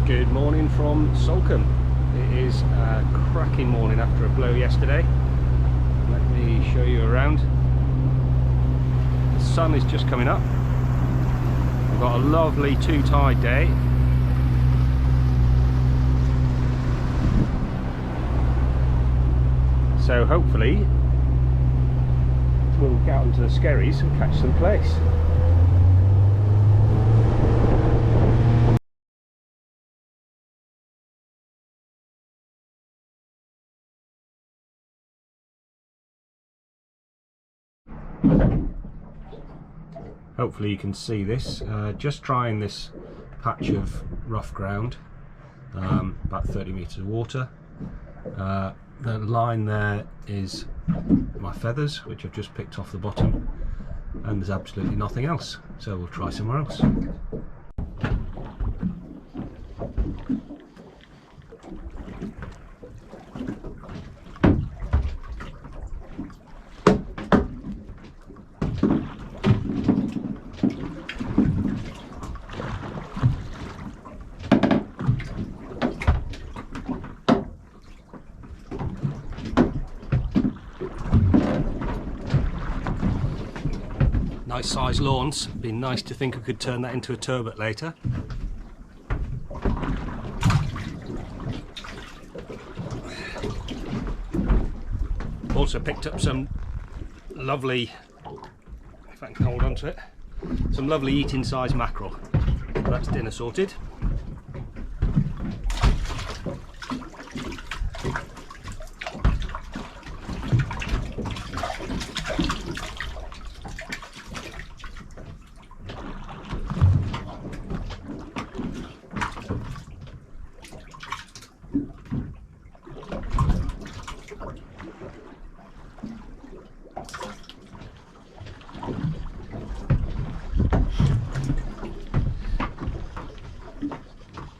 Good morning from Salcombe. It is a cracking morning after a blow yesterday. Let me show you around. The sun is just coming up. We've got a lovely two-tide day. So hopefully we'll get onto the skerries and catch some place. Hopefully you can see this. Just trying this patch of rough ground, about 30 metres of water. The line there is my feathers, which I've just picked off the bottom, and there's absolutely nothing else, so we'll try somewhere else. Nice sized lawns. Be nice to think I could turn that into a turbot later. Also picked up some lovely, if I can hold on to it, some lovely eating size mackerel. That's dinner sorted.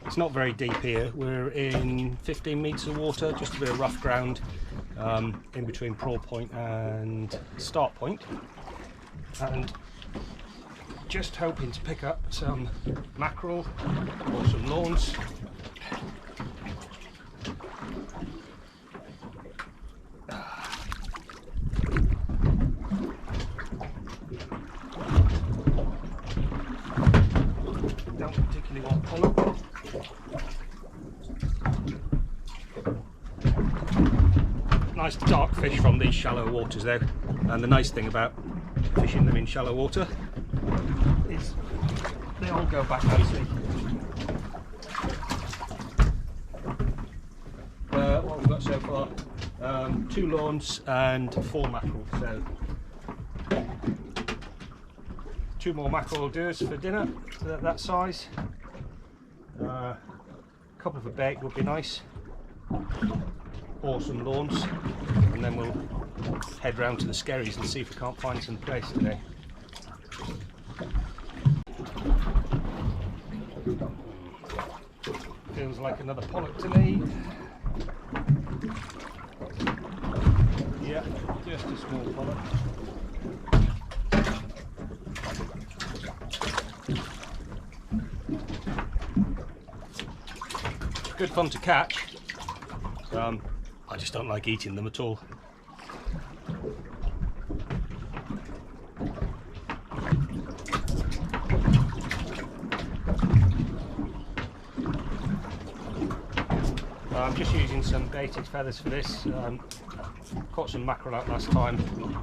It's not very deep here. We're in 15 metres of water, just a bit of rough ground in between Prawl Point and Start Point, and just hoping to pick up some mackerel or some lawns. Don't particularly want pollock. Nice dark fish from these shallow waters though, and the nice thing about fishing them in shallow water is they all go back nicely. What we've got so far, 2 lawns and 4 mackerel, so 2 more mackerel will do us for dinner, that size. A couple of a bait would be nice, or some lawns, and then we'll head round to the skerries and see if we can't find some place today. Feels like another pollock to me. Yeah, just a small pollock. Good fun to catch. I just don't like eating them at all. I'm just using some baited feathers for this. Caught some mackerel out last time,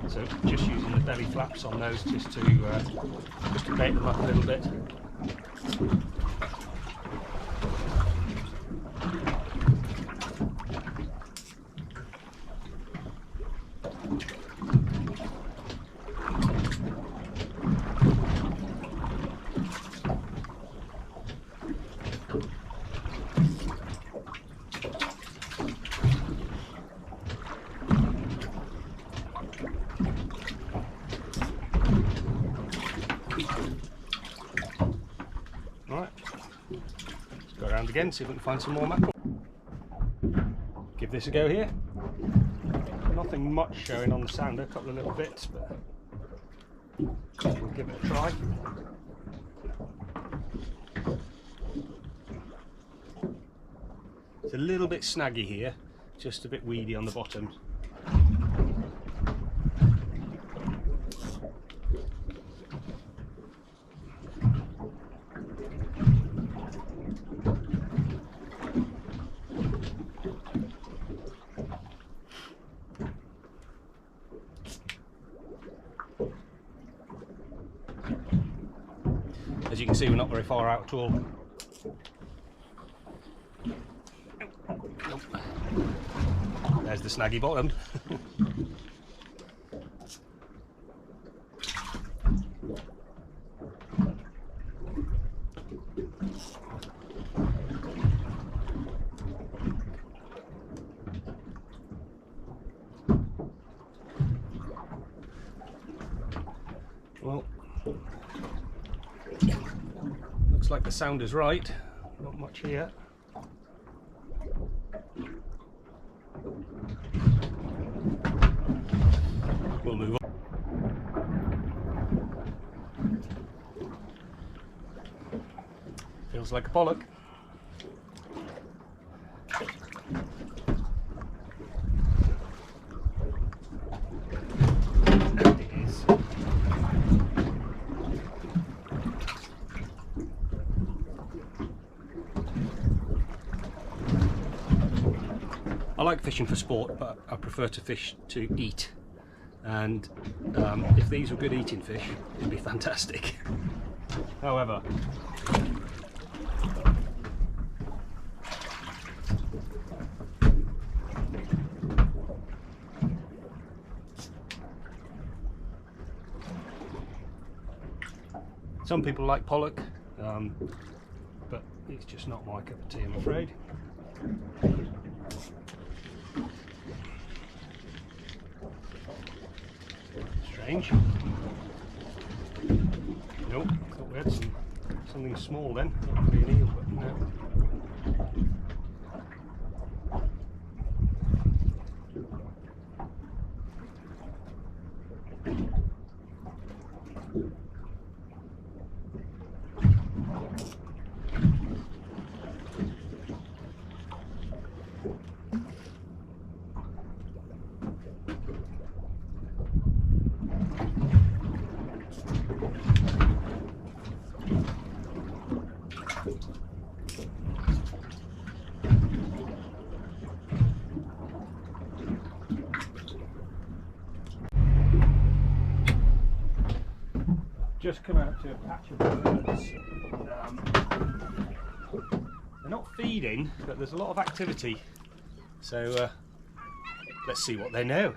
so just using the belly flaps on those just to bait them up a little bit. Alright, let's go around again, see if we can find some more mackerel. Give this a go here. Nothing much showing on the sounder, a couple of little bits, but we'll give it a try. It's a little bit snaggy here, just a bit weedy on the bottom. As you can see, we're not very far out at all. Nope. There's the snaggy bottom. Well, looks like the sound is right. Not much here. We'll move on. Feels like a pollock. And it is. I like fishing for sport, but I prefer to fish to eat. And if these were good eating fish, it'd be fantastic. However, some people like pollock, but it's just not my cup of tea, I'm afraid. Strange. Nope, thought we had something small then. Not really an eel, but no. Just come out to a patch of birds. They're not feeding, but there's a lot of activity. So let's see what they know.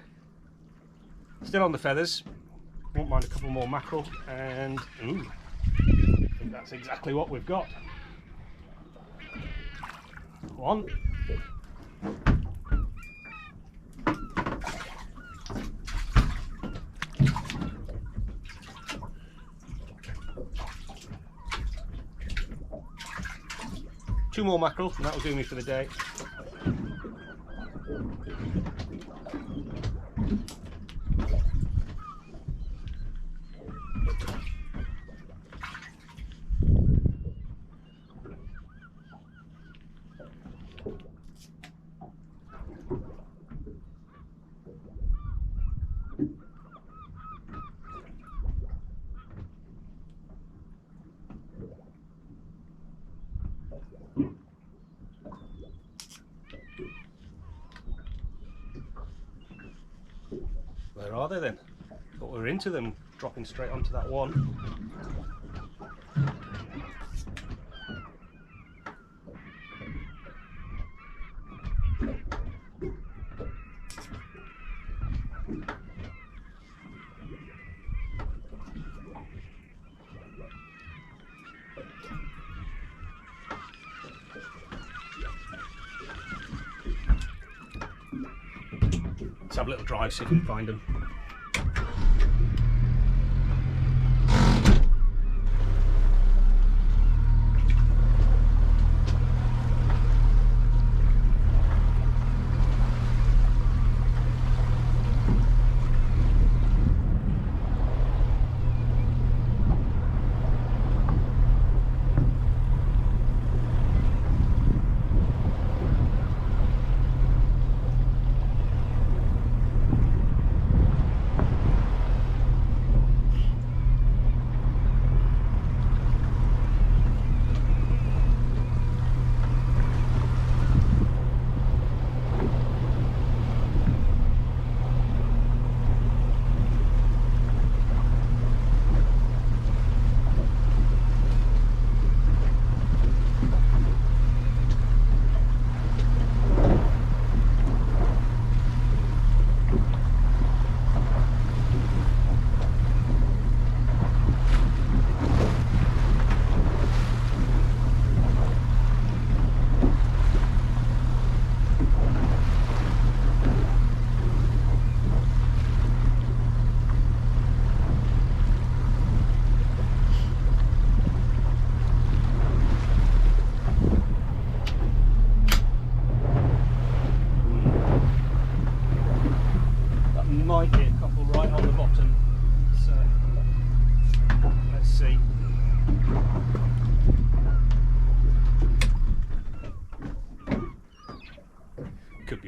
Still on the feathers. Won't mind a couple more mackerel, and ooh, I think that's exactly what we've got. One. Two more mackerel, and that will do me for the day. Where are they then? Thought we were into them, dropping straight onto that one. Let's have a little drive, see if we can find them.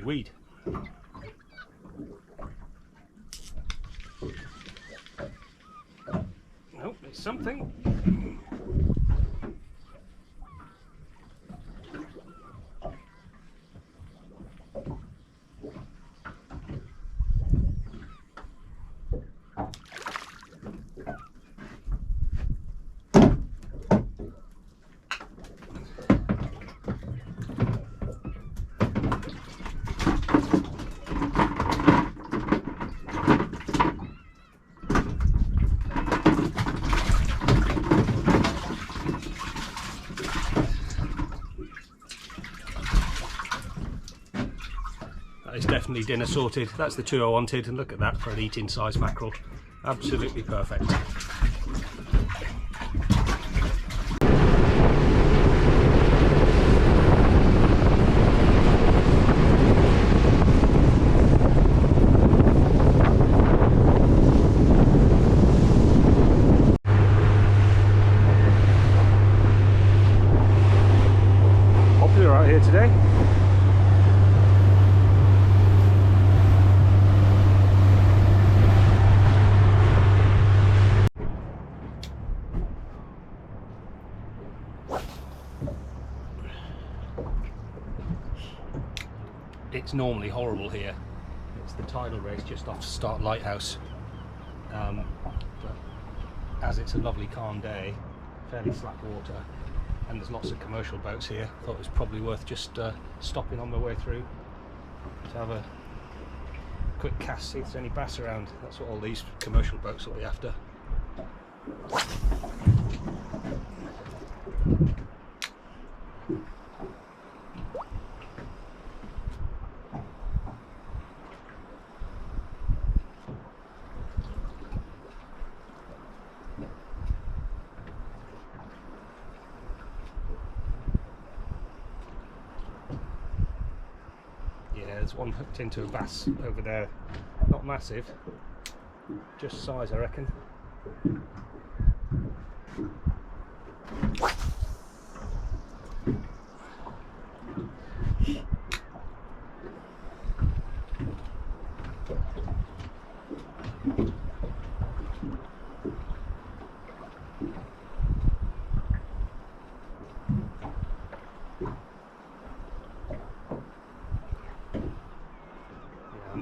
weed. Nope, it's something. That is definitely dinner sorted. That's the two I wanted, and look at that for an eating size mackerel. Absolutely perfect. Popular out here today. It's normally horrible here. It's the tidal race just off Start Lighthouse, but as it's a lovely calm day, fairly slack water, and there's lots of commercial boats here, I thought it was probably worth just stopping on my way through to have a quick cast, see if there's any bass around. That's what all these commercial boats will be after. There's one hooked into a bass over there, not massive, just size I reckon.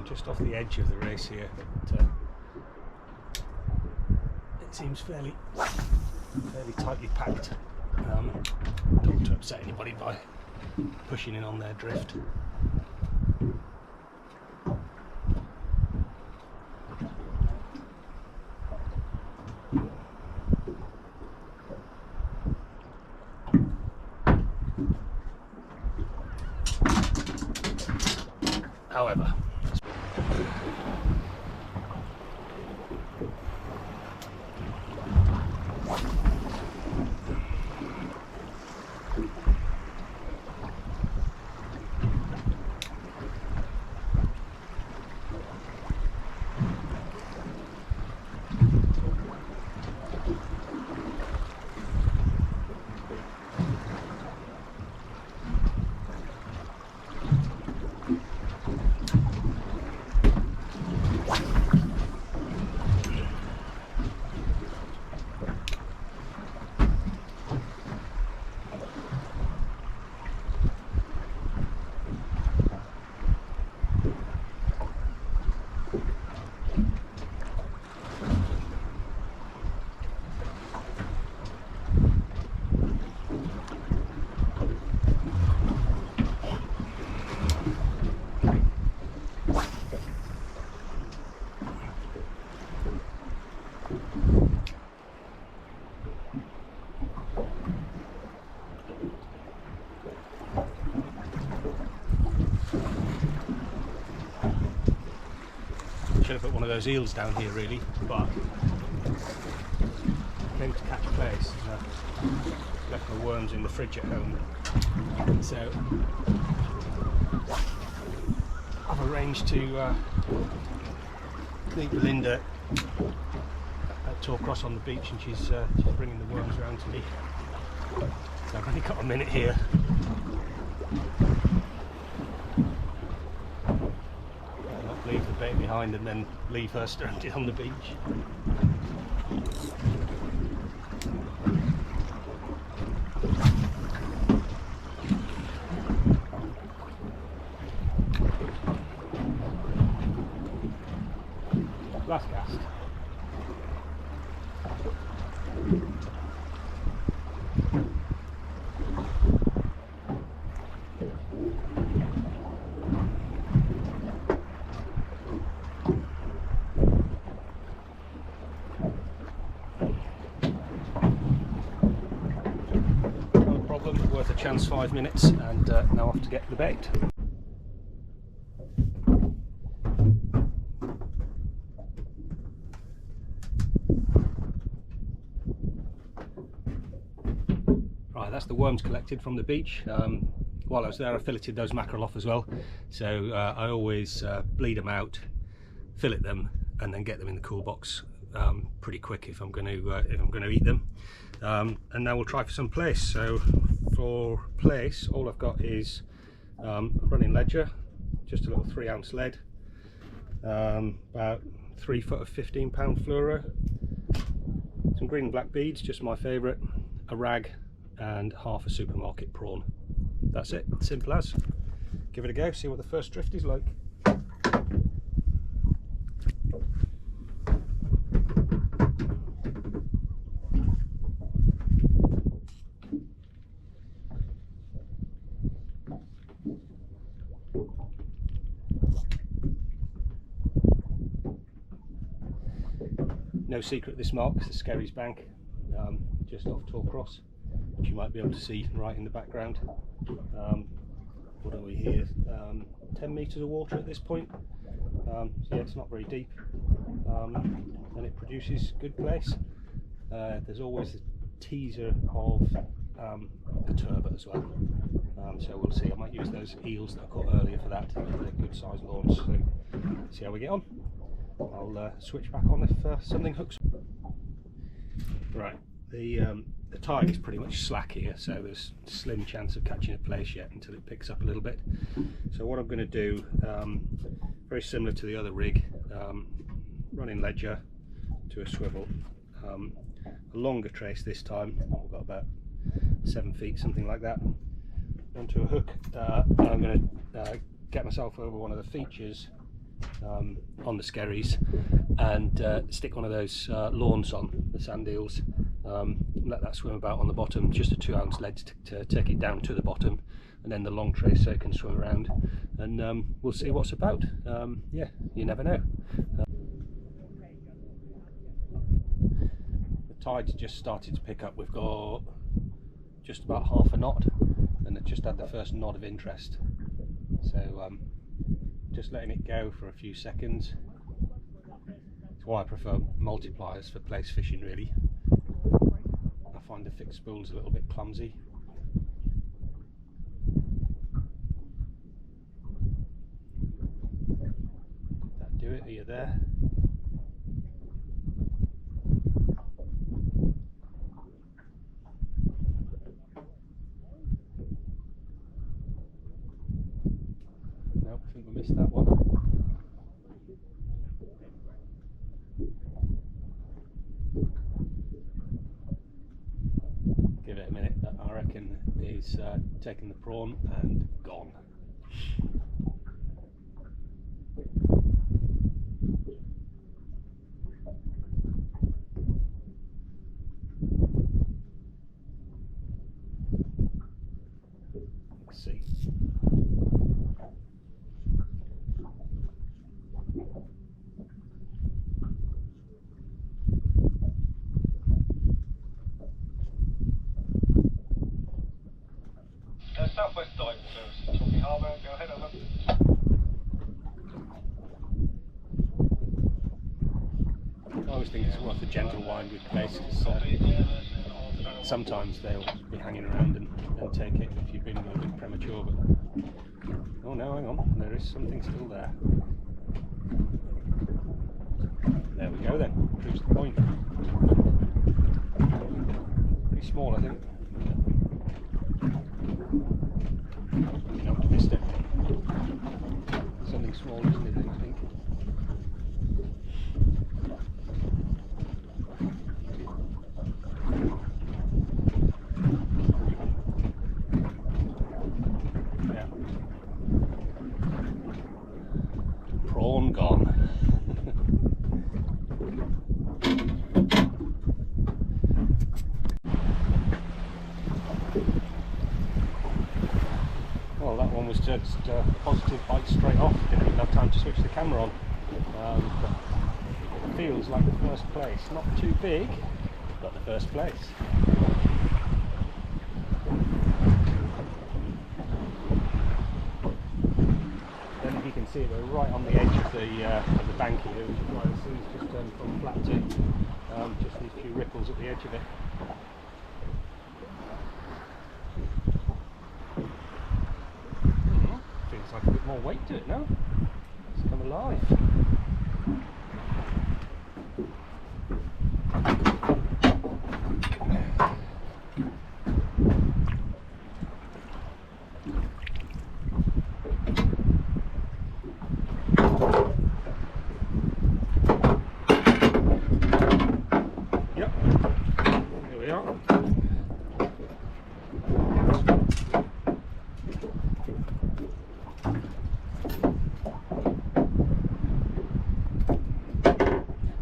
Just off the edge of the race here, but it seems fairly tightly packed. Don't want to upset anybody by pushing in on their drift. However, should have put one of those eels down here really, but I came to catch place and left my worms in the fridge at home, so I've arranged to meet Belinda at Torcross on the beach, and she's bringing the worms around to me. So I've only got a minute here. bait behind and then leave her stranded on the beach. Last cast. No problem, worth a chance, 5 minutes, and now off to get the bait. Right, that's the worms collected from the beach. While I was there, I filleted those mackerel off as well. So I always bleed them out, fillet them, and then get them in the cool box pretty quick if I'm going to eat them. And now we'll try for some place. So for place, all I've got is running ledger, just a little 3-ounce lead, about 3 foot of 15-pound fluoro, some green and black beads, just my favourite, a rag, and half a supermarket prawn. That's it, simple as. Give it a go, see what the first drift is like. No secret, this marks the Skerries Bank, just off Torcross, which you might be able to see right in the background. What are we here? 10 metres of water at this point. So yeah, it's not very deep, and it produces good place. There's always the teaser of a turbot as well. So we'll see. I might use those eels that I caught earlier for that. They're good sized launch. So see how we get on. I'll switch back on if something hooks. Right, the tide is pretty much slack here, so there's slim chance of catching a place yet until it picks up a little bit. So what I'm going to do, very similar to the other rig, running ledger to a swivel, a longer trace this time. We've got about 7 feet, something like that, onto a hook. And I'm going to get myself over one of the features on the Skerries and stick one of those lawns on, the sand eels, let that swim about on the bottom, just a 2-ounce lead to take it down to the bottom, and then the long trace so it can swim around, and we'll see what's about. Yeah, you never know. The tide's just started to pick up. We've got just about half a knot, and it just had the first nod of interest, so just letting it go for a few seconds. That's why I prefer multipliers for place fishing, really. I find the fixed spools a little bit clumsy. That do it? Are you there? Nope, I think we missed that one. Give it a minute, that I reckon is taking the prawn and gone. Let's see. Southwest Diving Services, Torquay Harbour, go ahead, over. I always think it's worth a gentle wind with place, because sometimes they'll be hanging around and take it if you've been a little bit premature, but oh no, hang on, there is something still there. There we go then, proves the point. Pretty small, I think. No, missed it. Something small, isn't it, I think? Well, that one was just a positive bite straight off. Didn't even have time to switch the camera on. But it feels like the first place. Not too big, but the first place. Then if you can see, we're right on the edge of the bank here, which is why the sea's just turned from flat to just these few ripples at the edge of it. Feels like a bit more weight to it now. It's come alive. Yep, here we are.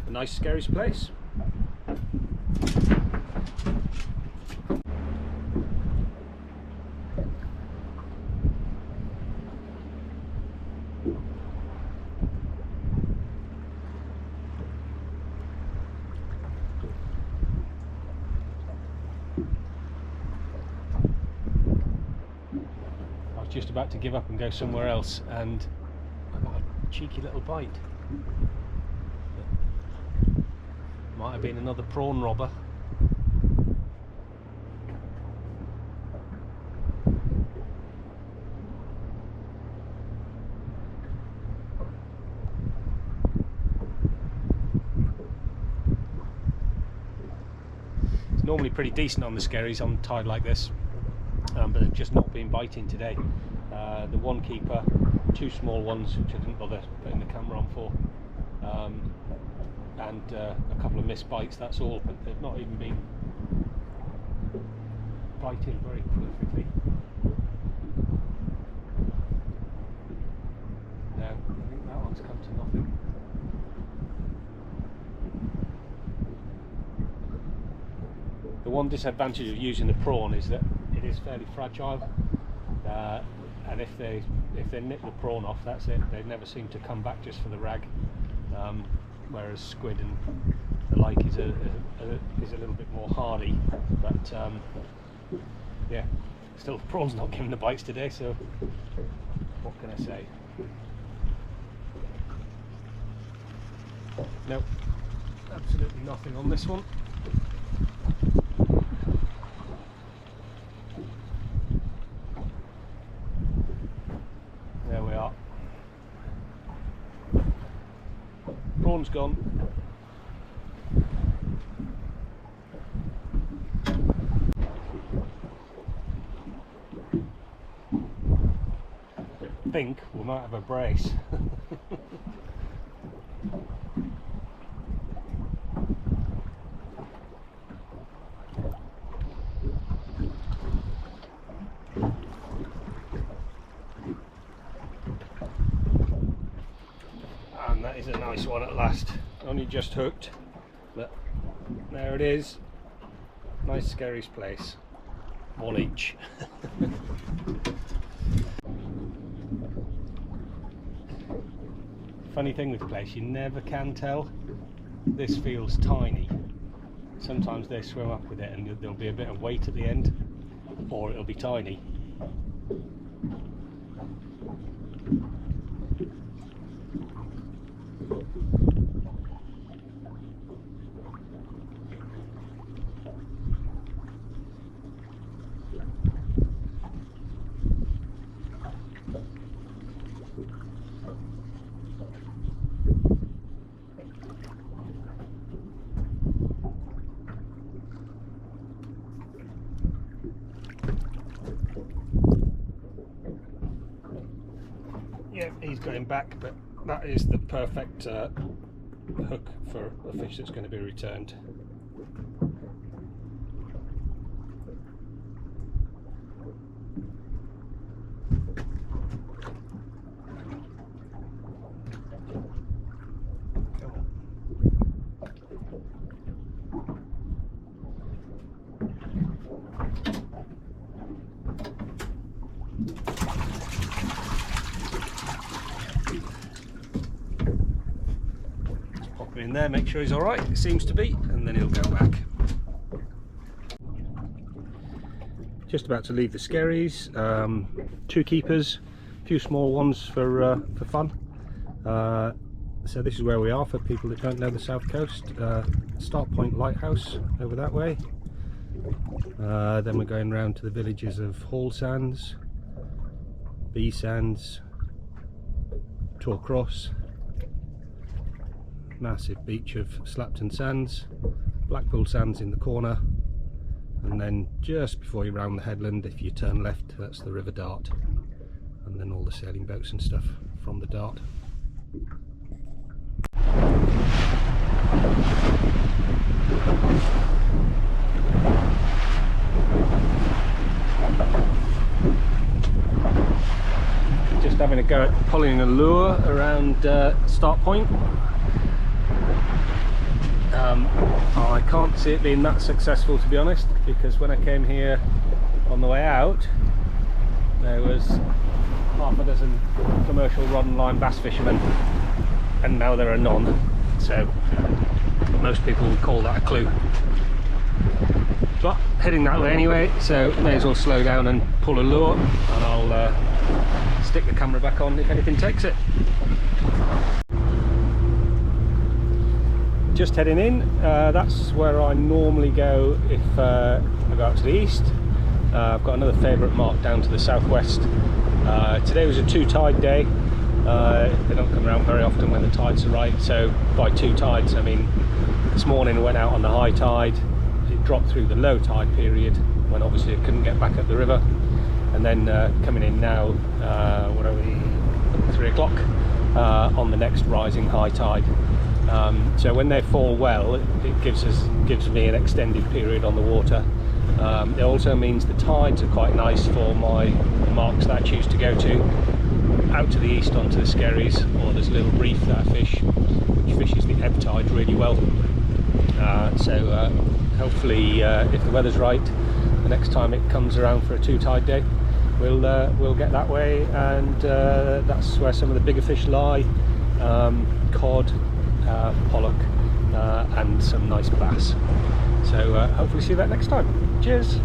A nice scariest place. I was just about to give up and go somewhere else, and I got a cheeky little bite. Might have been another prawn robber. It's normally pretty decent on the skerries on tide like this, but they've just not been biting today. The one keeper, two small ones which I didn't bother putting the camera on for, and a couple of missed bites, that's all, but they've not even been biting very prolifically. No, I think that one's come to nothing. The one disadvantage of using the prawn is that it is fairly fragile, and if they nip the prawn off, that's it. They never seem to come back just for the rag. Whereas squid and the like is a little bit more hardy, but yeah, still the prawn's not giving the bites today, so what can I say? Nope, absolutely nothing on this one. There we are. Prawn's gone. I think we might have a brace. And that is a nice one at last. Only just hooked, but there it is. Nice skerries place. One each. Funny thing with the place, you never can tell. This feels tiny. Sometimes they swim up with it and there'll be a bit of weight at the end, or it'll be tiny. Yeah, he's got him back, but that is the perfect hook for a fish that's going to be returned. Come on. Go in there, make sure he's alright, it seems to be, and then he'll go back. Just about to leave the skerries, 2 keepers, a few small ones for fun. So this is where we are for people that don't know the south coast. Start Point Lighthouse over that way. Then we're going round to the villages of Hall Sands, B Sands, Torcross, massive beach of Slapton Sands, Blackpool Sands in the corner, and then just before you round the headland, if you turn left, that's the River Dart, and then all the sailing boats and stuff from the Dart. Just having a go at pulling a lure around Start Point. I can't see it being that successful, to be honest, because when I came here on the way out there was half a dozen commercial rod and line bass fishermen, and now there are none, so most people would call that a clue. But heading that way anyway, so may as well slow down and pull a lure, and I'll stick the camera back on if anything takes it. Just heading in, that's where I normally go if I go out to the east. I've got another favourite mark down to the southwest. Today was a 2 tide day. They don't come around very often when the tides are right, so by 2 tides I mean this morning I went out on the high tide, it dropped through the low tide period when obviously it couldn't get back up the river, and then coming in now, what are we, 3 o'clock on the next rising high tide. So when they fall well, it gives me an extended period on the water. It also means the tides are quite nice for the marks that I choose to go to. Out to the east onto the skerries, or there's a little reef that I fish, which fishes the ebb tide really well. So hopefully if the weather's right, the next time it comes around for a 2 tide day, we'll get that way, and that's where some of the bigger fish lie, cod, pollock, and some nice bass. So hopefully see you that next time. Cheers!